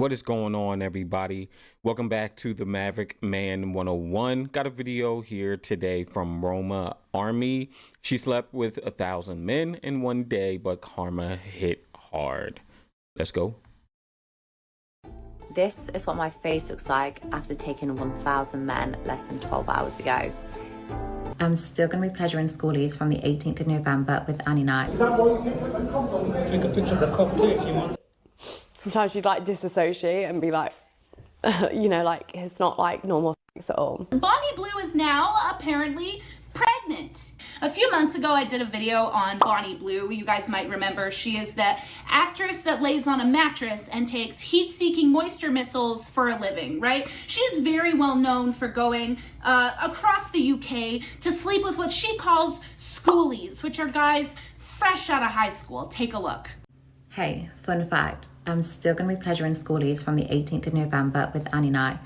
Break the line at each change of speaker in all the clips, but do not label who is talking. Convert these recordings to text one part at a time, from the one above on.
What is going on, everybody? Welcome back to the Maverick Man 101. Got a video here today from Roma Army. She slept with 1,000 men in one day, but karma hit hard. Let's go.
This is what my face looks like after taking 1,000 men less than 12 hours ago. I'm still going to be pleasuring schoolies from the 18th of November with Annie Knight.
Is that why you picked up the cock on? Take a picture of the cock too if you want.
Sometimes you'd like disassociate and be like, like it's not like normal things at all.
Bonnie Blue is now apparently pregnant. A few months ago, I did a video on Bonnie Blue. You guys might remember she is the actress that lays on a mattress and takes heat-seeking moisture missiles for a living, right? She's very well known for going across the UK to sleep with what she calls schoolies, which are guys fresh out of high school. Take a look.
Hey, fun fact, I'm still going to be pleasuring schoolies from the 18th of November with Annie Knight.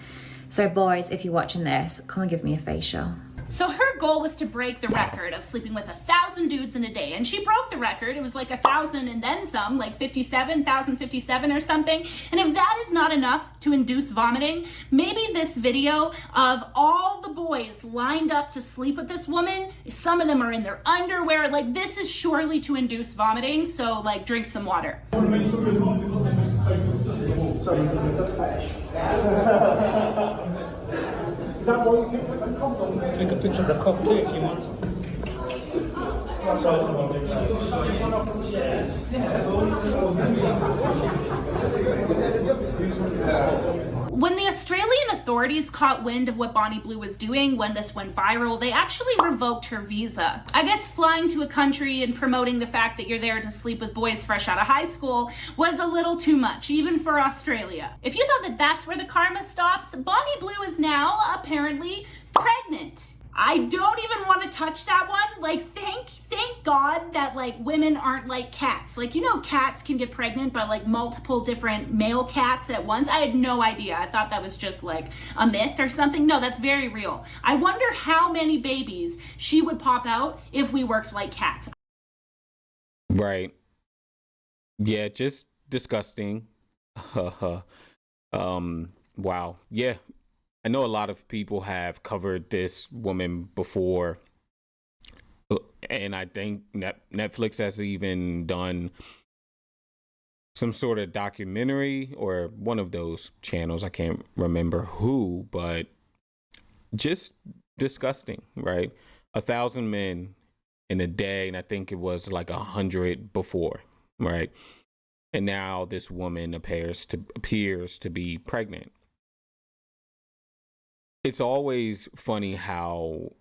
So boys, if you're watching this, come and give me a facial.
So her goal was to break the record of sleeping with 1,000 dudes in a day. And she broke the record. It was like 1,000 and then some, like 1,057 or something. And if that is not enough to induce vomiting, maybe this video of all the boys lined up to sleep with this woman, some of them are in their underwear, like this is surely to induce vomiting. So like drink some water.
Is that why you picked up the cock on? Take a picture of the cock too if you want.
When the Australian authorities caught wind of what Bonnie Blue was doing when this went viral, they actually revoked her visa. I guess flying to a country and promoting the fact that you're there to sleep with boys fresh out of high school was a little too much, even for Australia. If you thought that that's where the karma stops, Bonnie Blue is now apparently pregnant. I don't even want to touch that one. Like, thank God that like women aren't like cats. Like, cats can get pregnant by like multiple different male cats at once. I had no idea. I thought that was just like a myth or something. No, that's very real. I wonder how many babies she would pop out if we worked like cats.
Right. Yeah, just disgusting. Wow. Yeah. I know a lot of people have covered this woman before, and I think Netflix has even done some sort of documentary or one of those channels. I can't remember who, but just disgusting, right? 1,000 men in a day, and I think it was like 100 before, right? And now this woman appears to be pregnant. It's always funny how,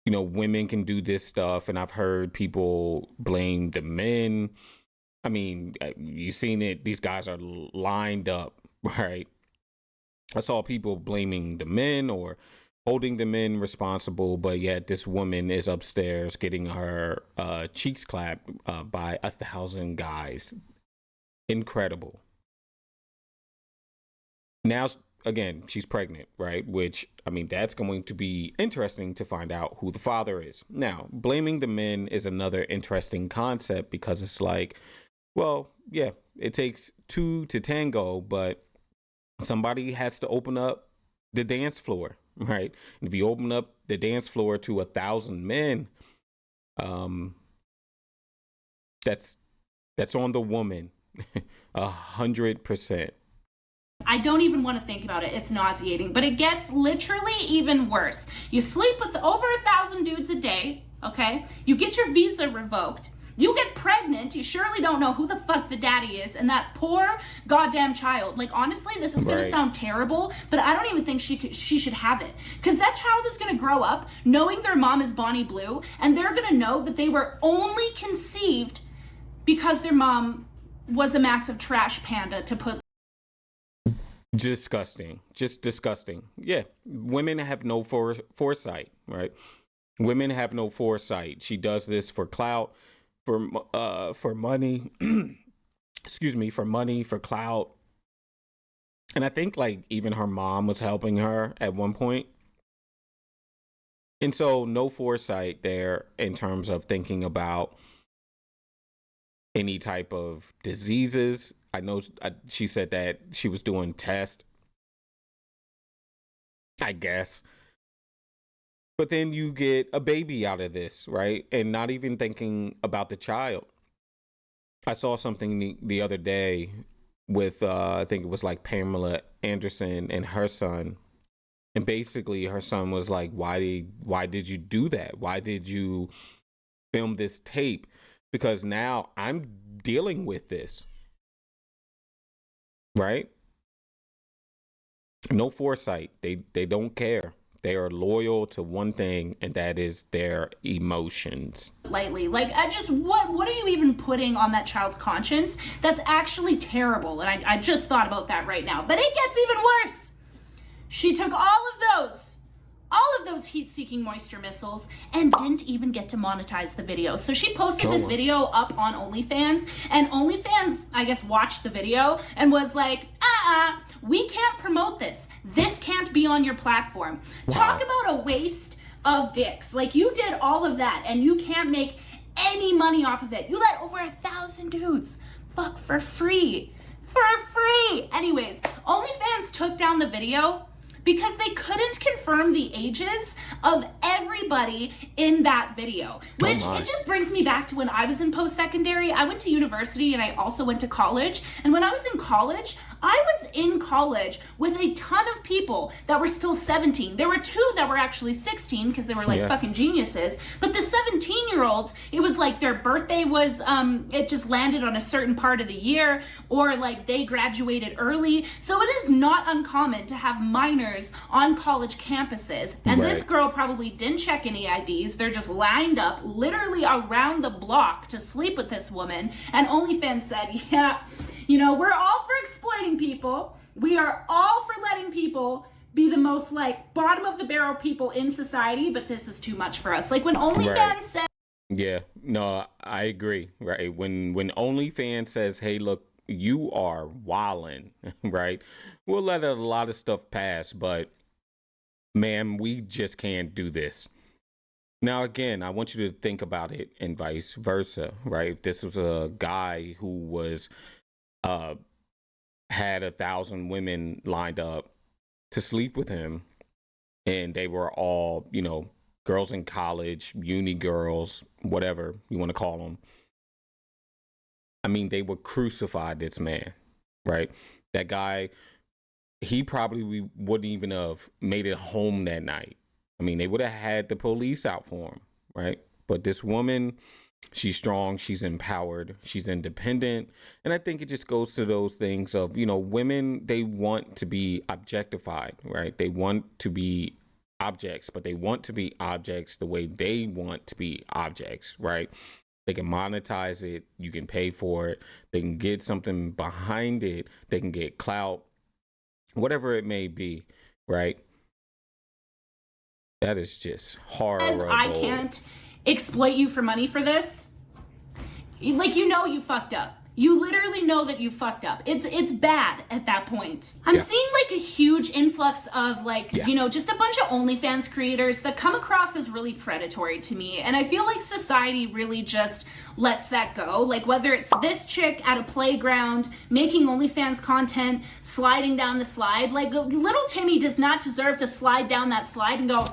women can do this stuff. And I've heard people blame the men. I mean, you've seen it. These guys are lined up, right? I saw people blaming the men or holding the men responsible. But yet this woman is upstairs getting her cheeks clapped by 1,000 guys. Incredible. Now, again, she's pregnant, right? Which, I mean, that's going to be interesting to find out who the father is. Now, blaming the men is another interesting concept because it's like, well, yeah, it takes two to tango, but somebody has to open up the dance floor, right? And if you open up the dance floor to 1,000 men, that's on the woman, 100%.
I don't even want to think about it. It's nauseating, but it gets literally even worse. You sleep with over 1,000 dudes a day, okay? You get your visa revoked. You get pregnant. You surely don't know who the fuck the daddy is. And that poor goddamn child. Like, honestly, this is going to sound terrible, but I don't even think she should have it. Because that child is going to grow up knowing their mom is Bonnie Blue, and they're going to know that they were only conceived because their mom was a massive trash panda to put.
Disgusting. Just disgusting. Yeah. Women have no foresight, right? Women have no foresight. She does this for clout, for money, excuse me, for money, for clout. And I think like even her mom was helping her at one point. And so no foresight there in terms of thinking about any type of diseases. I know she said that she was doing tests, I guess. But then you get a baby out of this, right? And not even thinking about the child. I saw something the other day with, I think it was like Pamela Anderson and her son. And basically her son was like, why did you do that? Why did you film this tape? Because now I'm dealing with this, right? No foresight. They don't care. They are loyal to one thing, and that is their emotions.
Lightly. Like, what are you even putting on that child's conscience? That's actually terrible. And I just thought about that right now. But it gets even worse. She took all of those heat-seeking moisture missiles and didn't even get to monetize the video. So she posted this video up on OnlyFans, and OnlyFans, I guess, watched the video and was like, we can't promote this. This can't be on your platform. Wow. Talk about a waste of dicks. Like, you did all of that and you can't make any money off of it. You let over 1,000 dudes fuck for free. Anyways, OnlyFans took down the video because they couldn't confirm the ages of everybody in that video. Which, it just brings me back to when I was in post-secondary. I went to university and I also went to college. And when I was in college, I was in college with a ton of people that were still 17. There were 2 that were actually 16 because they were like fucking geniuses. But the 17-year-olds, it was like their birthday was, it just landed on a certain part of the year, or like they graduated early. So it is not uncommon to have minors on college campuses. And this girl probably didn't check any IDs. They're just lined up literally around the block to sleep with this woman. And OnlyFans said, yeah, you know, we're all for exploiting people. We are all for letting people be the most like bottom of the barrel people in society, but this is too much for us. Like when OnlyFans said,
yeah, no, I agree. Right. When OnlyFans says, hey, look, you are wildin', right? We'll let a lot of stuff pass, but ma'am, we just can't do this. Now, again, I want you to think about it and vice versa, right? If this was a guy who was, had 1,000 women lined up to sleep with him, and they were all, you know, girls in college, uni girls, whatever you want to call them. I mean, they would crucify this man, right? That guy, he probably wouldn't even have made it home that night. I mean, they would have had the police out for him, right? But this woman, she's strong, she's empowered, she's independent. And I think it just goes to those things of, you know, women, they want to be objectified, right? They want to be objects, but they want to be objects the way they want to be objects, right? They can monetize it. You can pay for it. They can get something behind it. They can get clout, whatever it may be, right? That is just horrible.
I can't exploit you for money for this. Like, you know, you fucked up. You literally know that you fucked up. It's bad at that point. I'm seeing like a huge influx of like, you know, just a bunch of OnlyFans creators that come across as really predatory to me. And I feel like society really just lets that go. Like whether it's this chick at a playground making OnlyFans content, sliding down the slide, like little Timmy does not deserve to slide down that slide and go,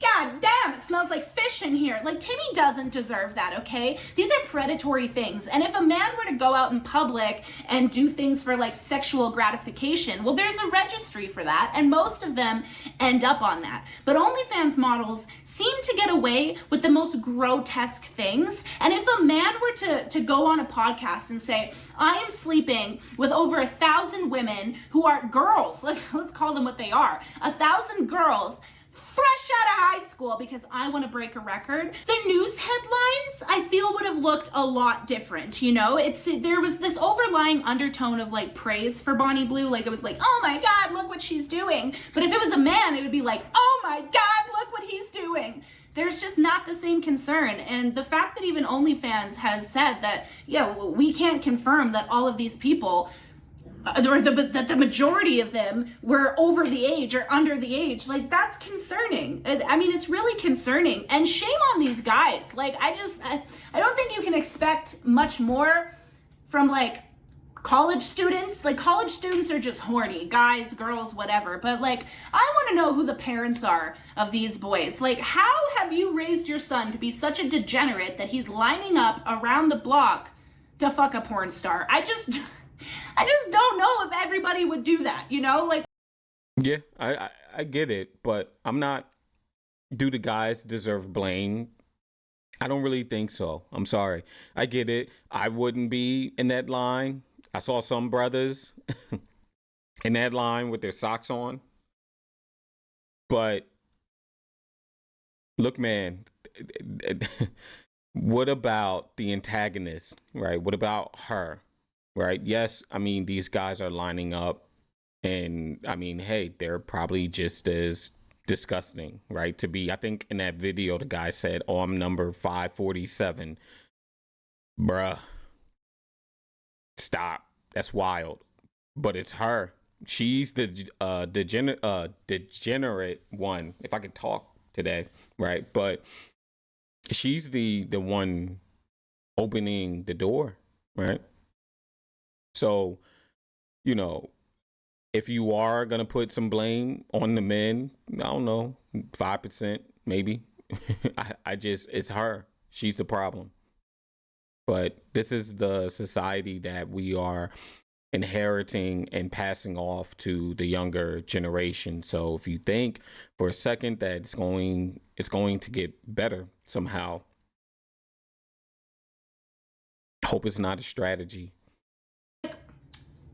God damn, it smells like fish in here. Like, Timmy doesn't deserve that, okay? These are predatory things. And if a man were to go out in public and do things for, like, sexual gratification, well, there's a registry for that, and most of them end up on that. But OnlyFans models seem to get away with the most grotesque things. And if a man were to go on a podcast and say, I am sleeping with over 1,000 women who are girls, let's call them what they are, 1,000 girls, fresh out of high school because I want to break a record, the news headlines I feel would have looked a lot different, you know? There was this overlying undertone of like praise for Bonnie Blue, like it was like, oh my God, look what she's doing. But if it was a man, it would be like, oh my God, look what he's doing. There's just not the same concern. And the fact that even OnlyFans has said that, yeah, we can't confirm that all of these people or that the majority of them were over the age or under the age. Like, that's concerning. I mean, it's really concerning. And shame on these guys. Like, I don't think you can expect much more from, like, college students. Like, college students are just horny, guys, girls, whatever. But, like, I want to know who the parents are of these boys. Like, how have you raised your son to be such a degenerate that he's lining up around the block to fuck a porn star? I just don't know if everybody would do that, you know? Like,
Yeah, I get it, but I'm not. Do the guys deserve blame? I don't really think so. I'm sorry. I get it. I wouldn't be in that line. I saw some brothers in that line with their socks on. But look, man, what about the antagonist, right? What about her, right? Yes, I mean, these guys are lining up, and I mean, hey, they're probably just as disgusting, right? To be, I think in that video, the guy said, "Oh, I'm number 547." Bruh, stop. That's wild. But it's her. She's the degenerate one, if I could talk today, right? But she's the one opening the door, right? So, you know, if you are gonna put some blame on the men, I don't know, 5% maybe. It's her. She's the problem. But this is the society that we are inheriting and passing off to the younger generation. So if you think for a second that it's going to get better somehow, hope it's not a strategy.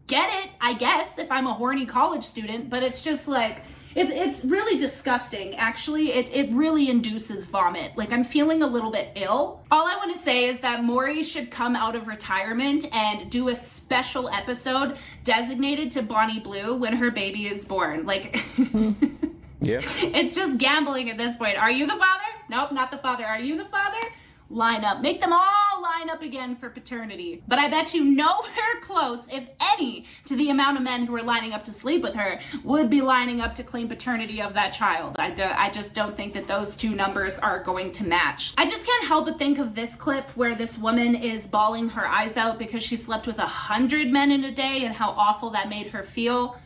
get it, I guess, if I'm a horny college student, but it's just like, it's really disgusting. Actually, it really induces vomit. Like, I'm feeling a little bit ill. All I want to say is that Maury should come out of retirement and do a special episode designated to Bonnie Blue when her baby is born. Like,
yeah,
it's just gambling at this point. Are you the father? Nope, not the father. Are you the father? Line up. Make them all line up again for paternity. But I bet you nowhere close, if any, to the amount of men who are lining up to sleep with her would be lining up to claim paternity of that child. I just don't think that those two numbers are going to match. I just can't help but think of this clip where this woman is bawling her eyes out because she slept with 100 men in a day and how awful that made her feel.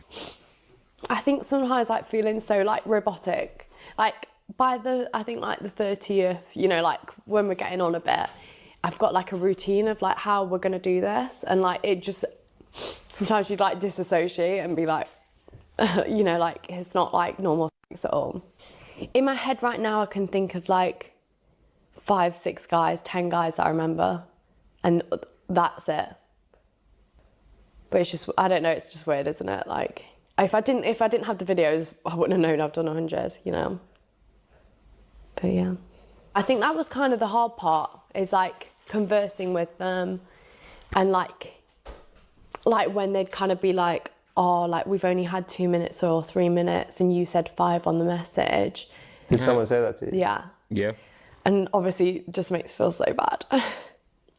I think sometimes like feeling so like robotic, like by the, I think like the 30th, you know, like when we're getting on a bit, I've got like a routine of like how we're gonna do this, and like it just, sometimes you'd like disassociate and be like, you know, like it's not like normal sex at all. In my head right now, I can think of like 5, 6 guys, 10 guys that I remember, and that's it. But it's just, I don't know, it's just weird, isn't it? Like, if I didn't have the videos, I wouldn't have known I've done 100, you know? But yeah. I think that was kind of the hard part, is like conversing with them, and like when they'd kind of be like, oh, like we've only had 2 minutes or 3 minutes and you said 5 on the message.
Did someone say that to you?
Yeah.
Yeah.
And obviously it just makes me feel so bad.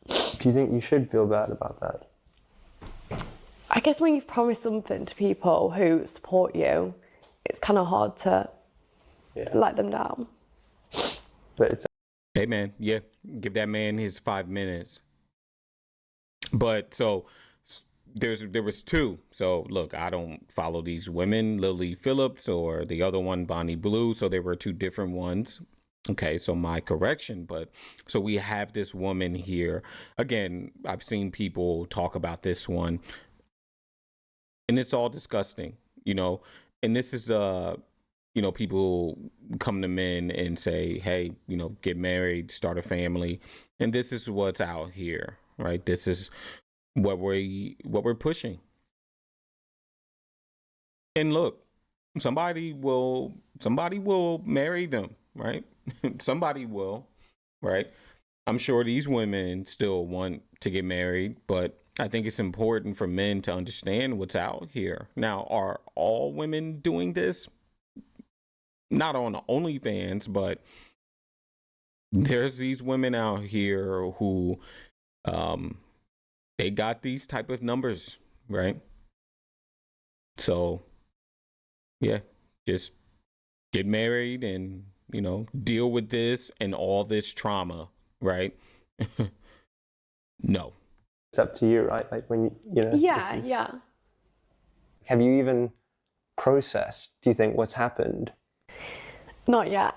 Do you think you should feel bad about that?
I guess when you've promised something to people who support you, it's kind of hard to let them down.
But it's
Hey man, yeah, give that man his 5 minutes. But so there was 2. So look, I don't follow these women, Lily Phillips or the other one, Bonnie Blue. So there were 2 different ones. Okay, so my correction. But so we have this woman here. Again, I've seen people talk about this one, and it's all disgusting, you know. And this is you know, people come to men and say, hey, you know, get married, start a family. And this is what's out here, right? This is what we're pushing. And look, somebody will marry them, right? Somebody will, right? I'm sure these women still want to get married, but I think it's important for men to understand what's out here. Now, are all women doing this? Not on OnlyFans, but there's these women out here who they got these type of numbers, right? So, yeah, just get married and, you know, deal with this and all this trauma, right? No.
It's up to you, right? Like when you know.
Yeah, yeah.
Have you even processed, do you think, what's happened?
Not yet.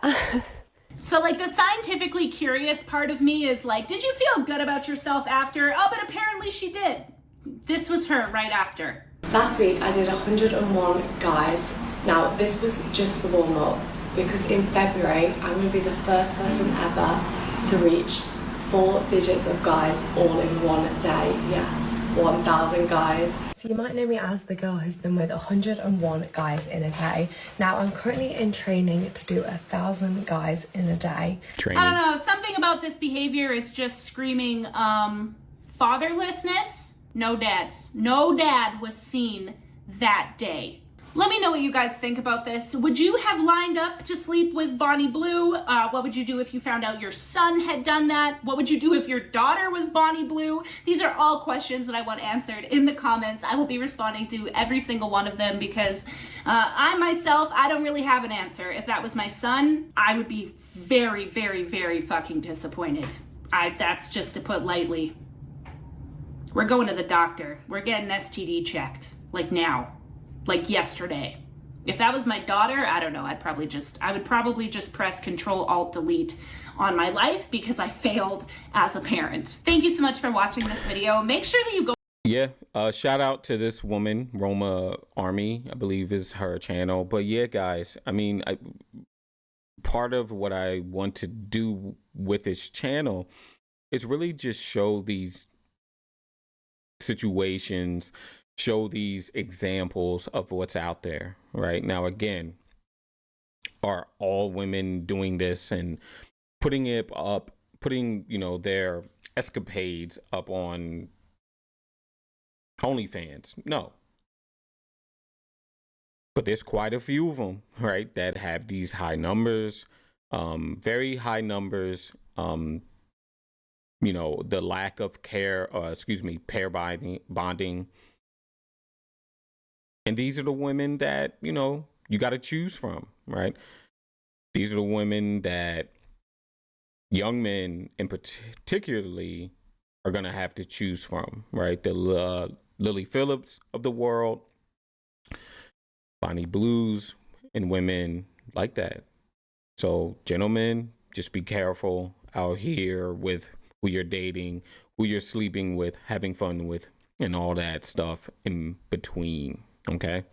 So, like, the scientifically curious part of me is like, did you feel good about yourself after? Oh, but apparently she did. This was her right after.
Last week I did 101 guys. Now this was just the warm up because in February I'm going to be the first person ever to reach 4 digits of guys all in one day. Yes, 1,000 guys. So you might know me as the girl who's been with 101 guys in a day. Now I'm currently in training to do 1,000 guys in a day.
Training.
I don't know, something about this behavior is just screaming fatherlessness. No dads. No dad was seen that day. Let me know what you guys think about this. Would you have lined up to sleep with Bonnie Blue? What would you do if you found out your son had done that? What would you do if your daughter was Bonnie Blue? These are all questions that I want answered in the comments. I will be responding to every single one of them because I myself, I don't really have an answer. If that was my son, I would be very, very, very fucking disappointed. That's just to put lightly. We're going to the doctor. We're getting STD checked. Like now. Like yesterday. If that was my daughter, I don't know. I would probably just press Control-Alt-Delete on my life because I failed as a parent. Thank you so much for watching this video. Make sure that you go.
Yeah, shout out to this woman, Roma Army, I believe is her channel. But yeah, guys, I mean, part of what I want to do with this channel is really just show these situations, show these examples of what's out there right now. Again, are all women doing this and putting you know, their escapades up on OnlyFans? No, but there's quite a few of them, right, that have these high numbers, very high numbers. You know, the lack of pair bonding. And these are the women that, you know, you got to choose from, right? These are the women that young men in particularly are going to have to choose from, right? The Lily Phillips of the world, Bonnie Blues, and women like that. So, gentlemen, just be careful out here with who you're dating, who you're sleeping with, having fun with, and all that stuff in between, okay?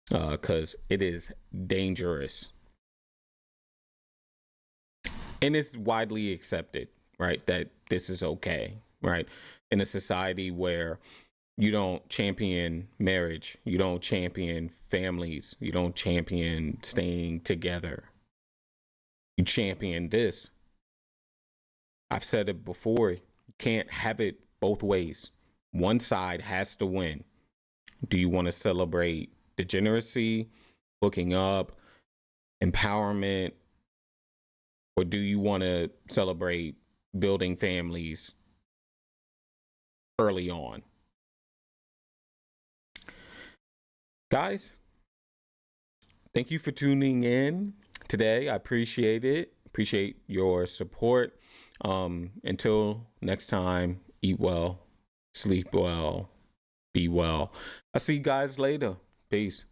Because it is dangerous. And it's widely accepted, right, that this is okay, right? In a society where you don't champion marriage, you don't champion families, you don't champion staying together. You champion this. I've said it before, you can't have it both ways. One side has to win. Do you want to celebrate degeneracy, hooking up, empowerment, or do you want to celebrate building families early on? Guys, thank you for tuning in today. I appreciate it. Appreciate your support. Until next time, eat well, sleep well, be well. I'll see you guys later. Peace.